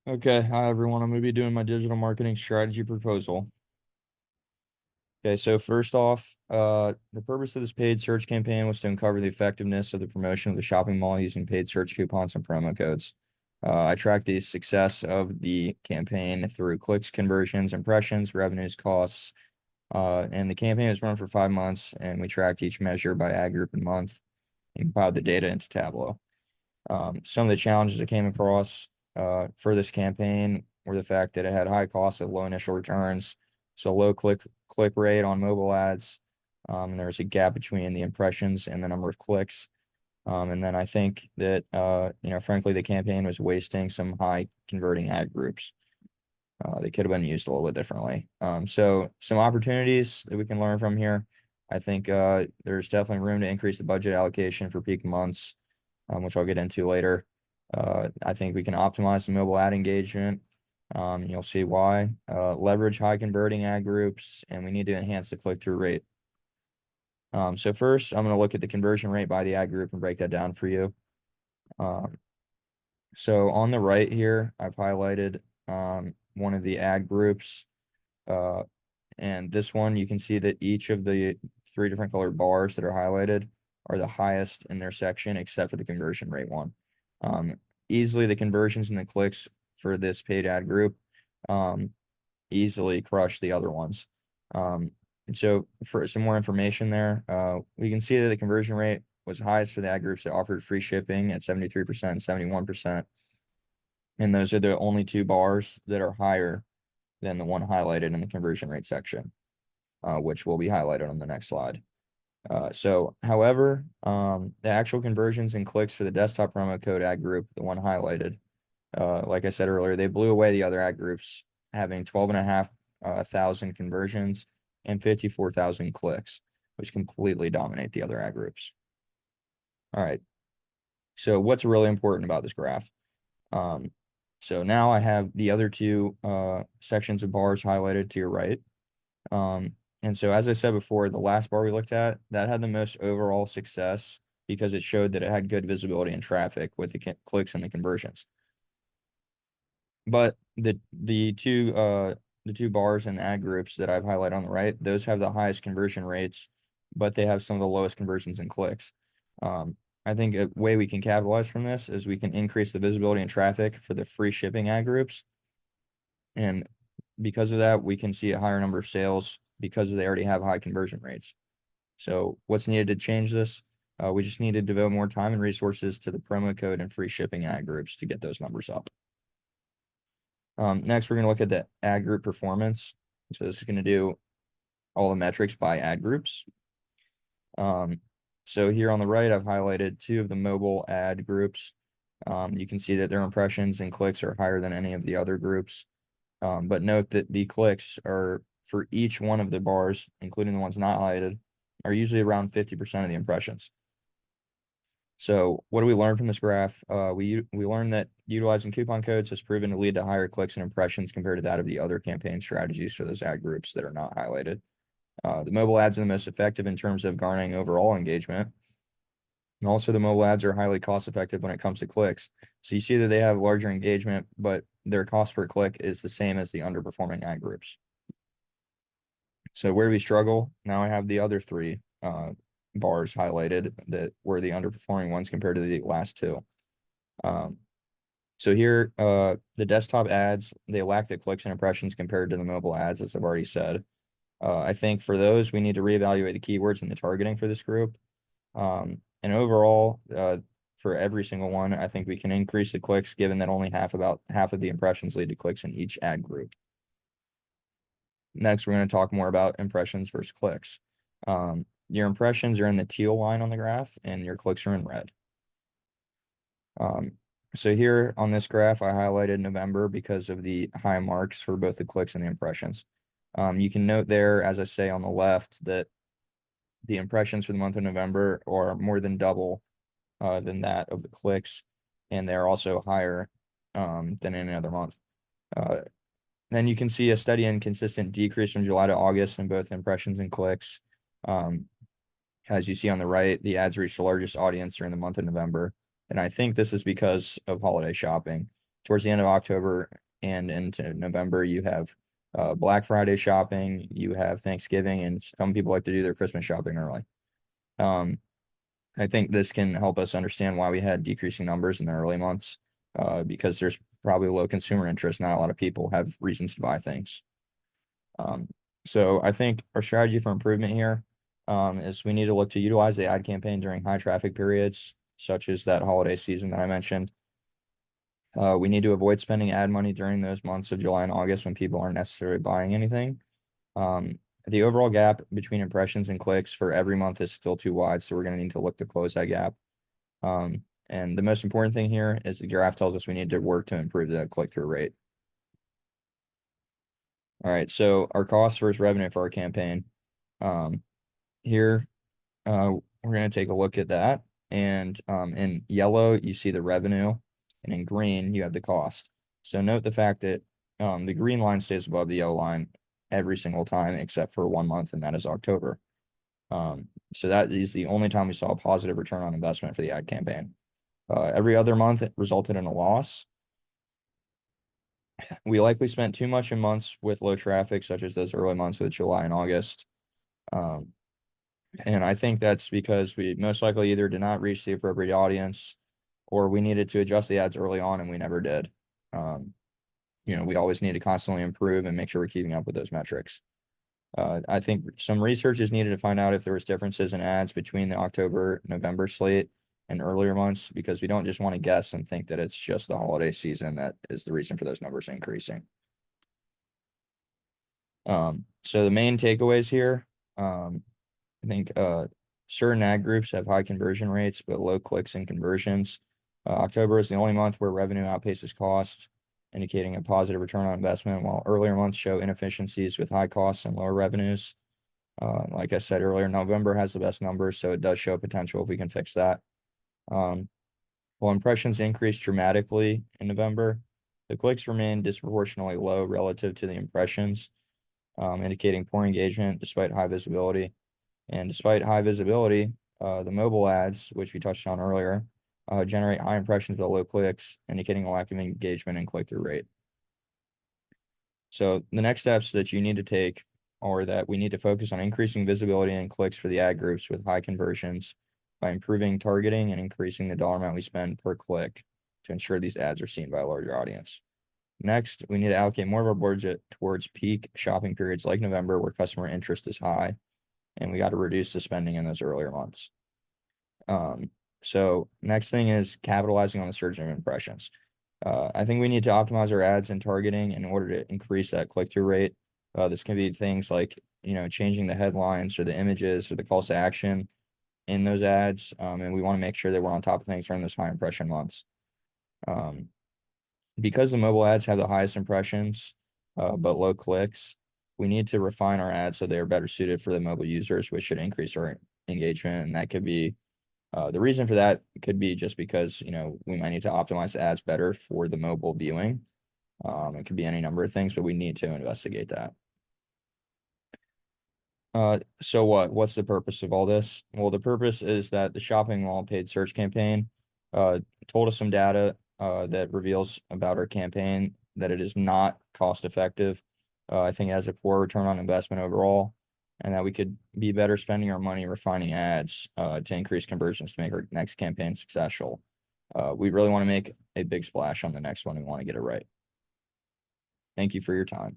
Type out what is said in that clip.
Okay, hi everyone. I'm going to be doing my digital marketing strategy proposal. Okay, so first off, the purpose of this paid search campaign was to uncover the effectiveness of the promotion of the shopping mall using paid search coupons and promo codes. I tracked the success of the campaign through clicks, conversions, impressions, revenues, costs, and the campaign was run for 5 months, and we tracked each measure by ad group and month and compiled the data into Tableau. Some of the challenges I came across for this campaign were the fact that it had high costs at low initial returns, so low click rate on mobile ads. And there was a gap between the impressions and the number of clicks. And then I think that frankly, the campaign was wasting some high converting ad groups. They could have been used a little bit differently. So some opportunities that we can learn from here. I think there's definitely room to increase the budget allocation for peak months, which I'll get into later. I think we can optimize the mobile ad engagement. You'll see why. Leverage high converting ad groups, and we need to enhance the click-through rate. So first, I'm going to look at the conversion rate by the ad group and break that down for you. So on the right here, I've highlighted one of the ad groups. And this one, you can see that each of the three different colored bars that are highlighted are the highest in their section, except for the conversion rate one. Easily the conversions and the clicks for this paid ad group easily crush the other ones. And so for some more information there, we can see that the conversion rate was highest for the ad groups that offered free shipping at 73% and 71%. And those are the only two bars that are higher than the one highlighted in the conversion rate section, which will be highlighted on the next slide. However, the actual conversions and clicks for the desktop promo code ad group, the one highlighted, like I said earlier, they blew away the other ad groups, having 12,500 conversions and 54,000 clicks, which completely dominate the other ad groups. All right. So what's really important about this graph? So now I have the other two sections of bars highlighted to your right. And so as I said before, the last bar we looked at, that had the most overall success because it showed that it had good visibility and traffic with the clicks and the conversions. But the two bars and ad groups that I've highlighted on the right, those have the highest conversion rates, but they have some of the lowest conversions and clicks. I think a way we can capitalize from this is we can increase the visibility and traffic for the free shipping ad groups. And because of that, we can see a higher number of sales because they already have high conversion rates. So what's needed to change this? We just need to devote more time and resources to the promo code and free shipping ad groups to get those numbers up. Next, we're going to look at the ad group performance. So this is going to do all the metrics by ad groups. So here on the right, I've highlighted two of the mobile ad groups. You can see that their impressions and clicks are higher than any of the other groups. But note that the clicks are for each one of the bars, including the ones not highlighted, are usually around 50% of the impressions. So what do we learn from this graph? We learned that utilizing coupon codes has proven to lead to higher clicks and impressions compared to that of the other campaign strategies for those ad groups that are not highlighted. The mobile ads are the most effective in terms of garnering overall engagement. And also the mobile ads are highly cost effective when it comes to clicks. So you see that they have larger engagement, but their cost per click is the same as the underperforming ad groups. So where do we struggle? Now I have the other three bars highlighted that were the underperforming ones compared to the last two. So here, the desktop ads, they lack the clicks and impressions compared to the mobile ads, as I've already said. I think for those, we need to reevaluate the keywords and the targeting for this group. And overall, for every single one, I think we can increase the clicks given that only about half of the impressions lead to clicks in each ad group. Next, we're going to talk more about impressions versus clicks. Your impressions are in the teal line on the graph and your clicks are in red. So here on this graph, I highlighted November because of the high marks for both the clicks and the impressions. You can note there, as I say on the left, that the impressions for the month of November are more than double than that of the clicks, and they're also higher than any other month. Then you can see a steady and consistent decrease from July to August in both impressions and clicks. As you see on the right, the ads reached the largest audience during the month of November. And I think this is because of holiday shopping. towards the end of October and into November, you have Black Friday shopping, you have Thanksgiving, and some people like to do their Christmas shopping early. I think this can help us understand why we had decreasing numbers in the early months, because there's probably low consumer interest. Not a lot of people have reasons to buy things. So I think our strategy for improvement here is we need to look to utilize the ad campaign during high traffic periods, such as that holiday season that I mentioned. We need to avoid spending ad money during those months of July and August when people aren't necessarily buying anything. The overall gap between impressions and clicks for every month is still too wide, so we're going to need to look to close that gap. And the most important thing here is the graph tells us we need to work to improve the click-through rate. All right, so our cost versus revenue for our campaign. Here, we're going to take a look at that. And in yellow, you see the revenue, and in green, you have the cost. So note the fact that the green line stays above the yellow line every single time except for 1 month, and that is October. So that is the only time we saw a positive return on investment for the ad campaign. Every other month, it resulted in a loss. We likely spent too much in months with low traffic, such as those early months with July and August. And I think that's because we most likely either did not reach the appropriate audience or we needed to adjust the ads early on and we never did. We always need to constantly improve and make sure we're keeping up with those metrics. I think some research is needed to find out if there was differences in ads between the October, November slate and earlier months, because we don't just want to guess and think that it's just the holiday season that is the reason for those numbers increasing. So the main takeaways here, I think certain ad groups have high conversion rates, but low clicks and conversions. October is the only month where revenue outpaces cost, indicating a positive return on investment, while earlier months show inefficiencies with high costs and lower revenues. Like I said earlier, November has the best numbers, so it does show potential if we can fix that. While impressions increased dramatically in November, the clicks remain disproportionately low relative to the impressions, indicating poor engagement despite high visibility. And despite high visibility, the mobile ads, which we touched on earlier, generate high impressions but low clicks, indicating a lack of engagement and click-through rate. So the next steps that you need to take are that we need to focus on increasing visibility and clicks for the ad groups with high conversions by improving targeting and increasing the dollar amount we spend per click to ensure these ads are seen by a larger audience. Next, we need to allocate more of our budget towards peak shopping periods like November, where customer interest is high, and we got to reduce the spending in those earlier months. So next thing is capitalizing on the surge of impressions. I think we need to optimize our ads and targeting in order to increase that click-through rate. This can be things like, changing the headlines or the images or the calls to action in those ads. And we want to make sure that we're on top of things during those high impression months. Because the mobile ads have the highest impressions, but low clicks, we need to refine our ads so they are better suited for the mobile users, which should increase our engagement. And that could be the reason for that could be just because, we might need to optimize the ads better for the mobile viewing. It could be any number of things, but we need to investigate that. So what's the purpose of all this? Well, the purpose is that the shopping mall paid search campaign told us some data that reveals about our campaign that it is not cost effective. I think it has a poor return on investment overall, and that we could be better spending our money refining ads to increase conversions to make our next campaign successful. We really want to make a big splash on the next one. We want to get it right. Thank you for your time.